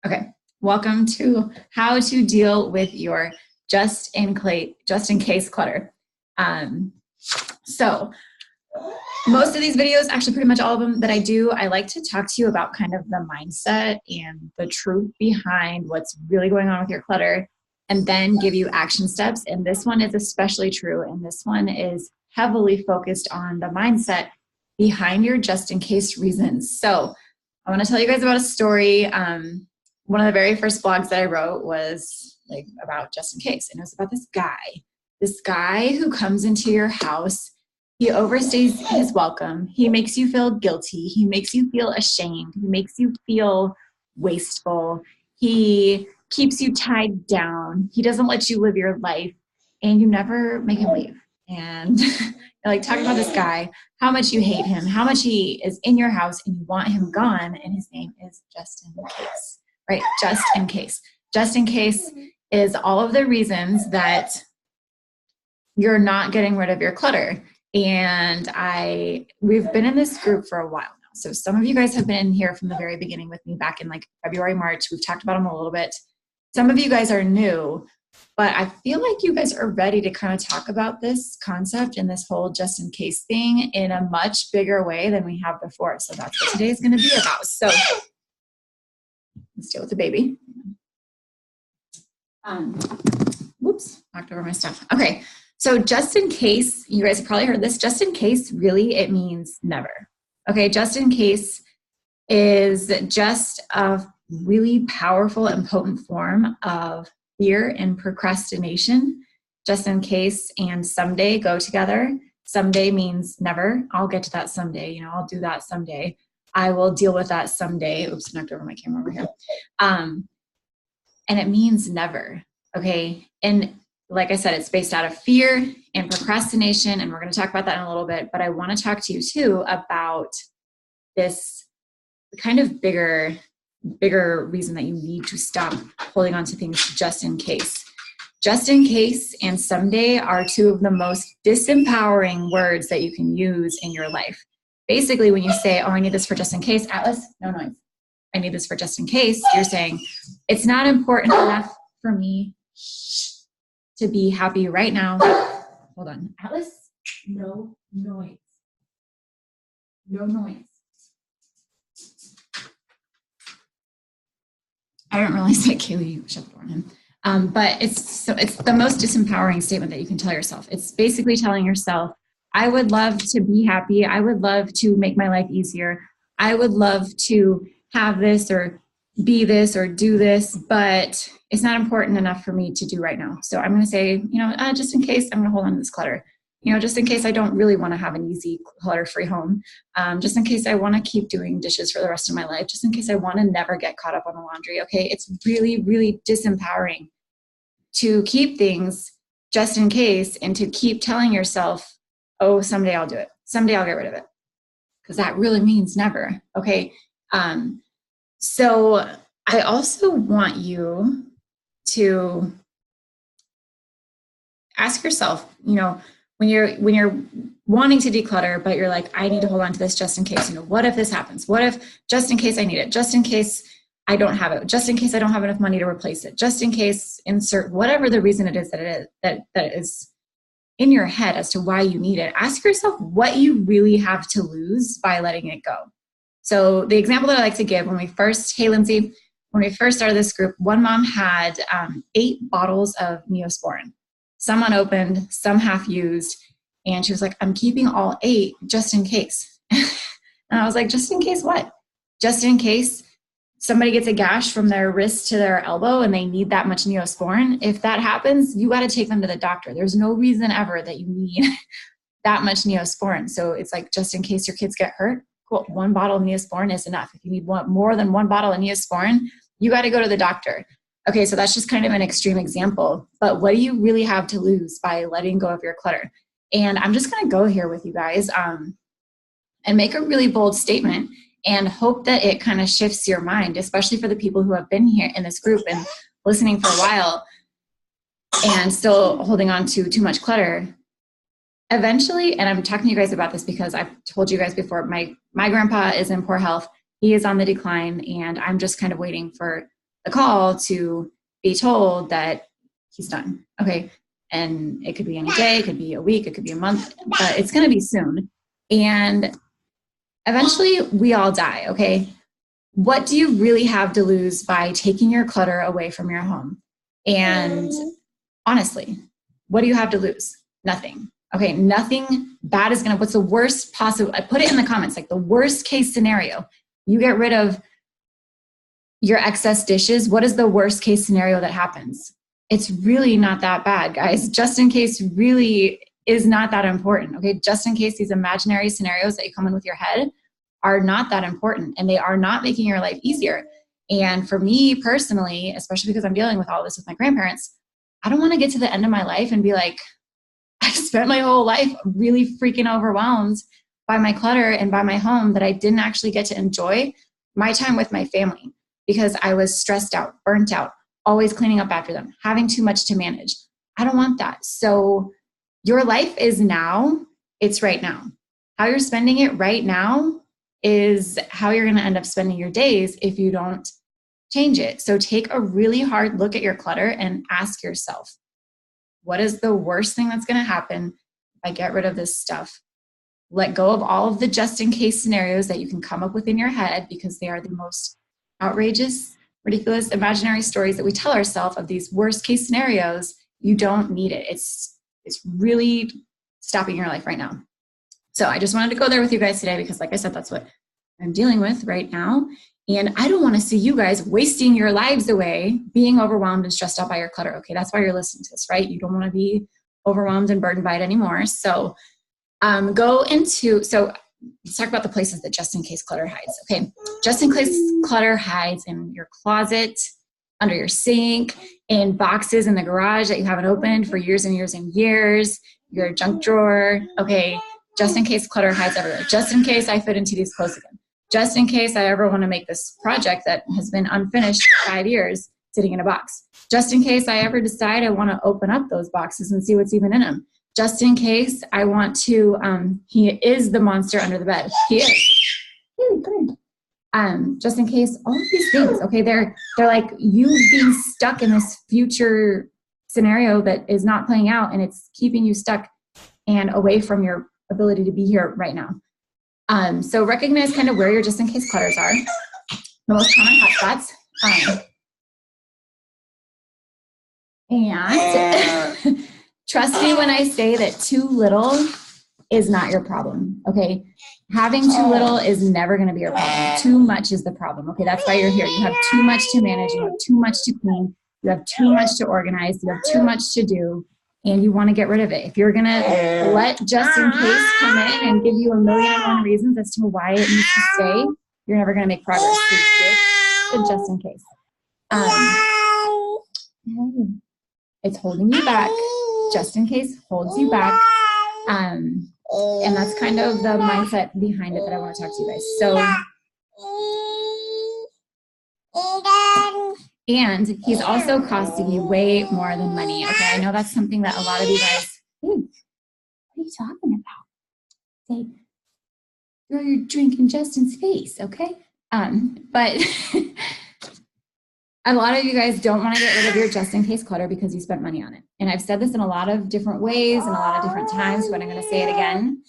Okay, welcome to how to deal with your just in case clutter. So most of these videos, actually pretty much all of them that I do, I like to talk to you about kind of the mindset and the truth behind what's really going on with your clutter, and then give you action steps. And this one is especially true, and this one is heavily focused on the mindset behind your just in case reasons. So I want to tell you guys about a story. One of the very first blogs that I wrote was like about just in case, and it was about this guy who comes into your house. He overstays his welcome. He makes you feel guilty. He makes you feel ashamed. He makes you feel wasteful. He keeps you tied down. He doesn't let you live your life, and you never make him leave. And you're like talking about this guy, how much you hate him, how much he is in your house, and you want him gone, and his name is just in case, right? Just in case. Just in case is all of the reasons that you're not getting rid of your clutter. And we've been in this group for a while now. So some of you guys have been in here from the very beginning with me back in like February, March. We've talked about them a little bit. Some of you guys are new, but I feel like you guys are ready to kind of talk about this concept and this whole just in case thing in a much bigger way than we have before. So that's what today is going to be about. So let's deal with the baby. Whoops, knocked over my stuff. Okay. So just in case, you guys have probably heard this, just in case, really, it means never. Okay, just in case is just a really powerful and potent form of fear and procrastination. Just in case and someday go together. Someday means never. I'll get to that someday. I'll do that someday. I will deal with that someday. Oops, knocked over my camera over here. And it means never, okay? And like I said, it's based out of fear and procrastination, and we're going to talk about that in a little bit, but I want to talk to you too about this kind of bigger reason that you need to stop holding on to things just in case. Just in case and someday are two of the most disempowering words that you can use in your life. Basically, when you say, oh, I need this for just in case, Atlas, no noise. I need this for just in case, you're saying, it's not important enough for me to be happy right now. Hold on. Atlas, no noise. No noise. I didn't realize that Kaylee shut the door on him. But it's the most disempowering statement that you can tell yourself. It's basically telling yourself, I would love to be happy. I would love to make my life easier. I would love to have this or be this or do this, but it's not important enough for me to do right now. So I'm going to say, just in case, I'm going to hold on to this clutter. Just in case I don't really want to have an easy clutter-free home. Just in case I want to keep doing dishes for the rest of my life. Just in case I want to never get caught up on the laundry. Okay, it's really, really disempowering to keep things just in case and to keep telling yourself, oh, someday I'll do it. Someday I'll get rid of it. Because that really means never. Okay. So I also want you to ask yourself, when you're wanting to declutter, but you're like, I need to hold on to this just in case. What if this happens? What if just in case I need it? Just in case I don't have it? Just in case I don't have enough money to replace it? Just in case, insert whatever the reason it is that is in your head as to why you need it. Ask yourself what you really have to lose by letting it go. So the example that I like to give when we first started this group, one mom had 8 bottles of Neosporin, some unopened, some half used. And she was like, I'm keeping all 8 just in case. And I was like, just in case what? Just in case somebody gets a gash from their wrist to their elbow and they need that much Neosporin. If that happens, you got to take them to the doctor. There's no reason ever that you need that much Neosporin. So it's like, just in case your kids get hurt, cool. 1 bottle of Neosporin is enough. If you need more than 1 bottle of Neosporin, you got to go to the doctor. Okay, so that's just kind of an extreme example. But what do you really have to lose by letting go of your clutter? And I'm just going to go here with you guys and make a really bold statement and hope that it kind of shifts your mind, especially for the people who have been here in this group and listening for a while and still holding on to too much clutter. Eventually, and I'm talking to you guys about this because I've told you guys before, my grandpa is in poor health. He is on the decline, and I'm just kind of waiting for the call to be told that he's done. Okay. And it could be any day, it could be a week, it could be a month, but it's going to be soon. And eventually we all die. Okay. What do you really have to lose by taking your clutter away from your home? And honestly, what do you have to lose? Nothing. Okay. Nothing bad is going to, what's the worst possible? I put it in the comments, like the worst case scenario, you get rid of your excess dishes. What is the worst case scenario that happens? It's really not that bad, guys. Just in case really is not that important. Okay. Just in case these imaginary scenarios that you come in with your head are not that important, and they are not making your life easier. And for me personally, especially because I'm dealing with all this with my grandparents, I don't want to get to the end of my life and be like, I spent my whole life really freaking overwhelmed by my clutter and by my home that I didn't actually get to enjoy my time with my family because I was stressed out, burnt out, always cleaning up after them, having too much to manage. I don't want that. So your life is now, it's right now. How you're spending it right now is how you're going to end up spending your days if you don't change it. So take a really hard look at your clutter and ask yourself, what is the worst thing that's going to happen if I get rid of this stuff? Let go of all of the just in case scenarios that you can come up with in your head because they are the most outrageous, ridiculous, imaginary stories that we tell ourselves of these worst case scenarios. You don't need it. It's really stopping your life right now. So I just wanted to go there with you guys today because, like I said, that's what I'm dealing with right now. And I don't want to see you guys wasting your lives away, being overwhelmed and stressed out by your clutter. Okay, that's why you're listening to this, right? You don't want to be overwhelmed and burdened by it anymore. So let's talk about the places that just in case clutter hides. Okay, just in case clutter hides in your closet, under your sink, in boxes in the garage that you haven't opened for years and years and years, your junk drawer. Okay, just in case clutter hides everywhere. Just in case I fit into these clothes again. Just in case I ever want to make this project that has been unfinished for 5 years sitting in a box. Just in case I ever decide I want to open up those boxes and see what's even in them. Just in case I want to, he is the monster under the bed. He is. Just in case, all of these things, okay, they're like you being stuck in this future scenario that is not playing out, and it's keeping you stuck and away from your ability to be here right now. So recognize kind of where your just in case clutters are, the most common hotspots. And trust me when I say that too little is not your problem, okay? Having too little is never going to be your problem. Too much is the problem, okay? That's why you're here. You have too much to manage. You have too much to clean. You have too much to organize. You have too much to do, and you want to get rid of it. If you're going to let just in case come in and give you 1,000,001 reasons as to why it needs to stay, you're never going to make progress. So get the just in case. It's holding you back. Just in case holds you back. And that's kind of the mindset behind it that I want to talk to you guys. So, and he's also costing you way more than money. Okay, I know that's something that a lot of you guys, what are you talking about? Say, throw your drink in Justin's face, okay? But a lot of you guys don't want to get rid of your just in case clutter because you spent money on it. And I've said this in a lot of different ways and a lot of different times, but I'm going to say it again.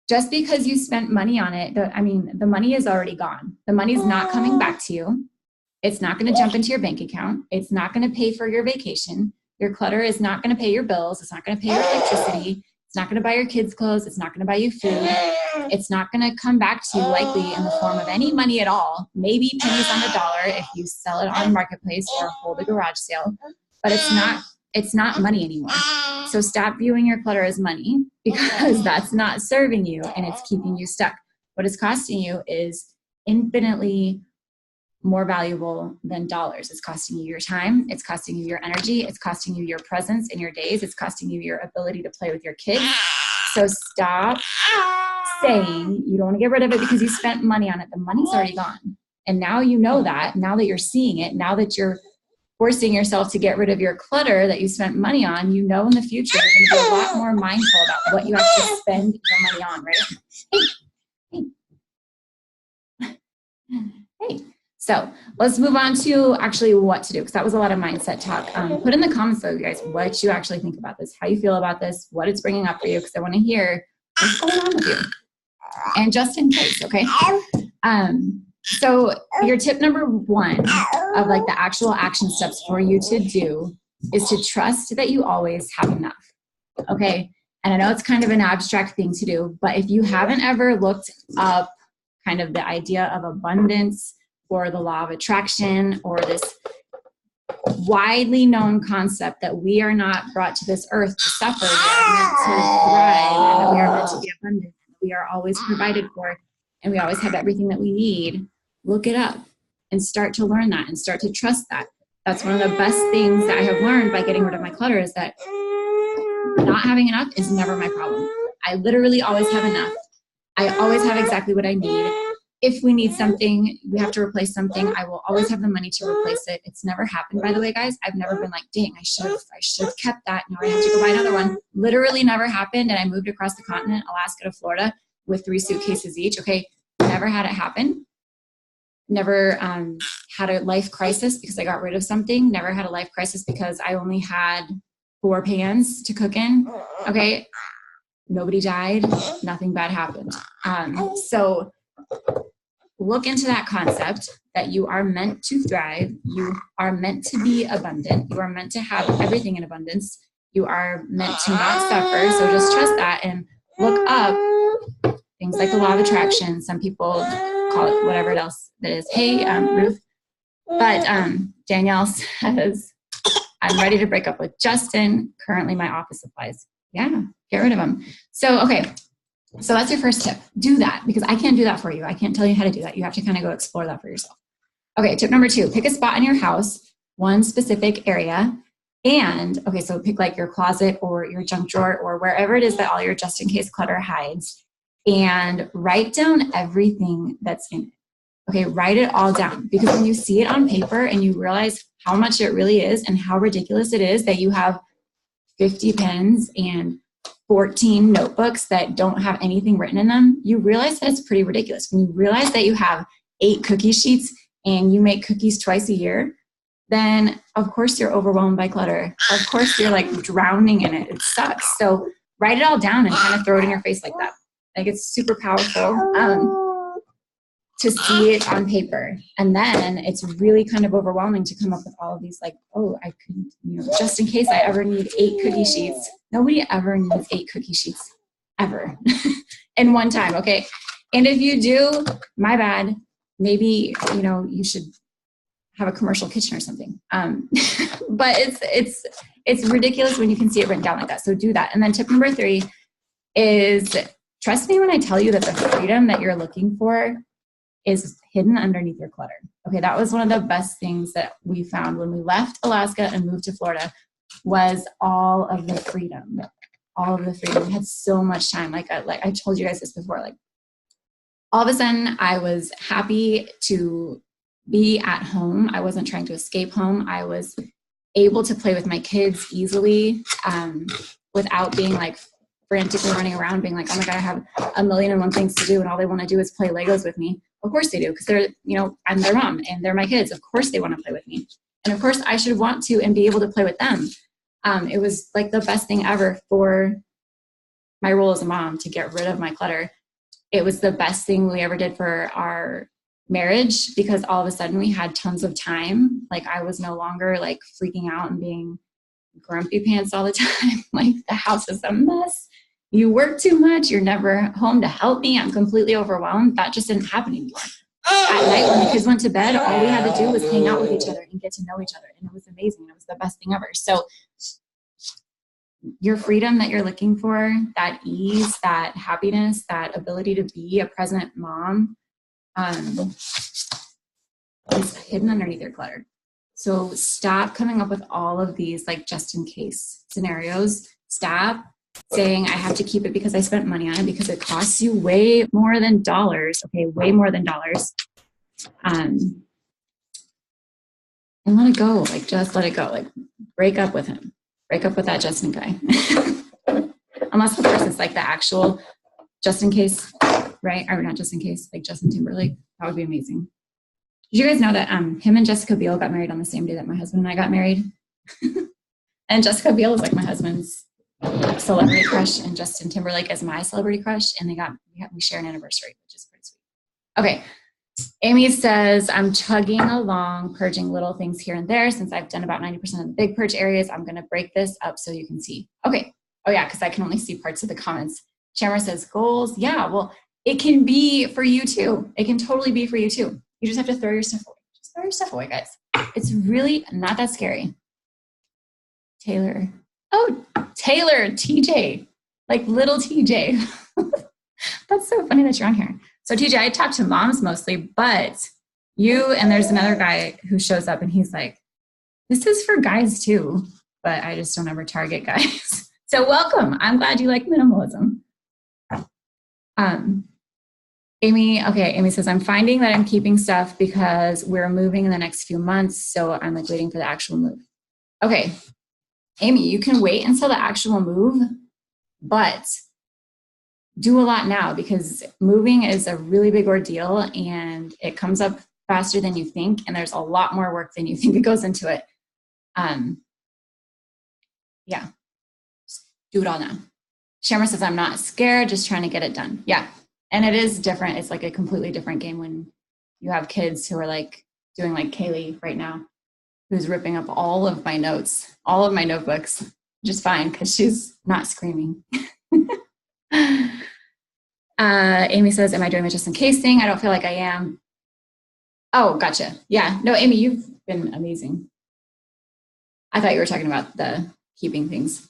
Just because you spent money on it, the money is already gone. The money is not coming back to you. It's not going to jump into your bank account. It's not going to pay for your vacation. Your clutter is not going to pay your bills. It's not going to pay your electricity. It's not going to buy your kids clothes. It's not going to buy you food. It's not going to come back to you likely in the form of any money at all. Maybe pennies on the dollar if you sell it on Marketplace or hold a garage sale. But it's not money anymore. So stop viewing your clutter as money because that's not serving you and it's keeping you stuck. What it's costing you is infinitely more valuable than dollars. It's costing you your time. It's costing you your energy. It's costing you your presence in your days. It's costing you your ability to play with your kids. So stop saying you don't want to get rid of it because you spent money on it. The money's already gone. And now you know that. Now that you're seeing it, now that you're forcing yourself to get rid of your clutter that you spent money on, you know in the future you're going to be a lot more mindful about what you have to spend your money on, right? Hey. So let's move on to actually what to do, because that was a lot of mindset talk. Put in the comments though, you guys, what you actually think about this, how you feel about this, what it's bringing up for you, because I want to hear what's going on with you. And just in case, okay? So your tip number 1 of like the actual action steps for you to do is to trust that you always have enough, okay? And I know it's kind of an abstract thing to do, but if you haven't ever looked up kind of the idea of abundance or the law of attraction or this widely known concept that we are not brought to this earth to suffer, we are meant to thrive, and that we are meant to be abundant, we are always provided for, and we always have everything that we need, look it up and start to learn that and start to trust that. That's one of the best things that I have learned by getting rid of my clutter, is that not having enough is never my problem. I literally always have enough. I always have exactly what I need. If we need something, we have to replace something, I will always have the money to replace it. It's never happened, by the way, guys. I've never been like, dang, I should have kept that. Now I have to go buy another one. Literally never happened. And I moved across the continent, Alaska to Florida, with 3 suitcases each. Okay, never had it happen. Never had a life crisis because I got rid of something. Never had a life crisis because I only had 4 pans to cook in. Okay, nobody died. Nothing bad happened. So look into that concept that you are meant to thrive. You are meant to be abundant. You are meant to have everything in abundance. You are meant to not suffer. So just trust that and look up things like the law of attraction. Some people call it whatever else that is. Hey, Ruth. But Danielle says, I'm ready to break up with Justin. Currently my office supplies. Yeah, get rid of them. So, okay. So that's your first tip. Do that, because I can't do that for you. I can't tell you how to do that. You have to kind of go explore that for yourself. Okay, tip number 2, pick a spot in your house, one specific area. And, okay, so pick like your closet or your junk drawer or wherever it is that all your just in case clutter hides, and write down everything that's in it. Okay, write it all down, because when you see it on paper and you realize how much it really is and how ridiculous it is that you have 50 pens and 14 notebooks that don't have anything written in them, you realize that it's pretty ridiculous. When you realize that you have 8 cookie sheets and you make cookies twice a year, then of course you're overwhelmed by clutter. Of course you're like drowning in it. It sucks. So write it all down and kind of throw it in your face like that. Like, it's super powerful to see it on paper. And then it's really kind of overwhelming to come up with all of these, like, oh, I could, just in case I ever need 8 cookie sheets. Nobody ever needs 8 cookie sheets, ever, in one time, okay? And if you do, my bad, maybe, you should have a commercial kitchen or something. But it's ridiculous when you can see it written down like that. So do that. And then tip number 3 is, trust me when I tell you that the freedom that you're looking for is hidden underneath your clutter. Okay, that was one of the best things that we found when we left Alaska and moved to Florida, was all of the freedom. All of the freedom. We had so much time. Like I told you guys this before, like, all of a sudden I was happy to be at home. I wasn't trying to escape home. I was able to play with my kids easily, without being like frantically running around being like, oh my God, I have 1,000,001 things to do and all they want to do is play Legos with me. Of course they do, because they're, I'm their mom and they're my kids. Of course they want to play with me. And of course I should want to and be able to play with them. It was like the best thing ever for my role as a mom, to get rid of my clutter. It was the best thing we ever did for our marriage, because all of a sudden we had tons of time. Like, I was no longer like freaking out and being grumpy pants all the time. Like, the house is a mess. You work too much. You're never home to help me. I'm completely overwhelmed. That just didn't happen anymore. At night when the kids went to bed, all we had to do was hang out with each other and get to know each other. And it was amazing. It was the best thing ever. So your freedom that you're looking for, that ease, that happiness, that ability to be a present mom, is hidden underneath your clutter. So stop coming up with all of these like just in case scenarios. Stop saying I have to keep it because I spent money on it, because it costs you way more than dollars. Okay, way more than dollars. And let it go. Like, just let it go. Like, break up with him. Break up with that Justin guy. Unless the person's like the actual just in case, right? Or not just in case, like Justin Timberlake. That would be amazing. Did you guys know that him and Jessica Biel got married on the same day that my husband and I got married? And Jessica Biel is like my husband's celebrity crush, and Justin Timberlake is my celebrity crush, and we share an anniversary, which is pretty sweet. Okay. Amy says, I'm chugging along, purging little things here and there. Since I've done about 90% of the big purge areas, I'm going to break this up so you can see. Okay. Oh, yeah, because I can only see parts of the comments. Shammer says, goals. Yeah, well, it can be for you too. It can totally be for you too. You just have to throw your stuff away. Just throw your stuff away, guys. It's really not that scary. Taylor. Oh, Taylor, TJ. Like little TJ. That's so funny that you're on here. So TJ, I talk to moms mostly, but you and there's another guy who shows up and he's like, this is for guys too, but I just don't ever target guys. So welcome. I'm glad you like minimalism. Amy says, I'm finding that I'm keeping stuff because we're moving in the next few months. So I'm like waiting for the actual move. Okay. Amy, you can wait until the actual move, but do a lot now because moving is a really big ordeal and it comes up faster than you think. And there's a lot more work than you think that goes into it. Yeah, just do it all now. Shammer says, I'm not scared, just trying to get it done. Yeah. And it is different. It's like a completely different game when you have kids who are like doing like Kaylee right now, who's ripping up all of my notes, all of my notebooks, which is fine because she's not screaming. Amy says, am I doing the just in case thing? I don't feel like I am. Oh, gotcha. Yeah. No, Amy, you've been amazing. I thought you were talking about the keeping things.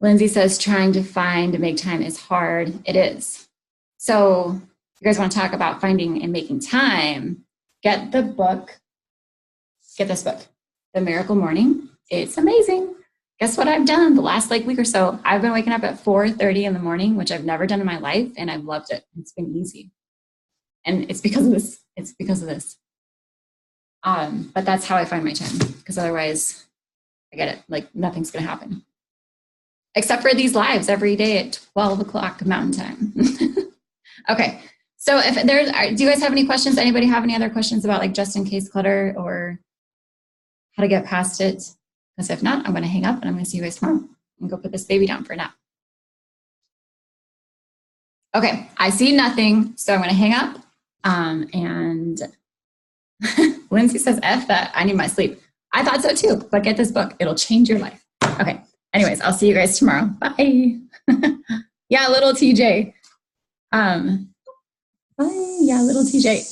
Lindsay says, trying to find and make time is hard. It is. So you guys want to talk about finding and making time, get the book. Get this book, The Miracle Morning. It's amazing. Guess what I've done the last like week or so? I've been waking up at 4:30 in the morning, which I've never done in my life, and I've loved it. It's been easy. And it's because of this. It's because of this. But that's how I find my time, because otherwise, I get it. Like nothing's going to happen. Except for these lives every day at 12 o'clock Mountain Time. Okay. So if there's, do you guys have any questions? Anybody have any other questions about like just in case clutter or how to get past it? Because if not, I'm going to hang up and I'm going to see you guys tomorrow and go put this baby down for a nap. Okay, I see nothing, so I'm going to hang up. And Lindsay says, F that, I need my sleep. I thought so too, but get this book. It'll change your life. Okay, anyways, I'll see you guys tomorrow. Bye. Yeah, little TJ. Bye, yeah, little TJ.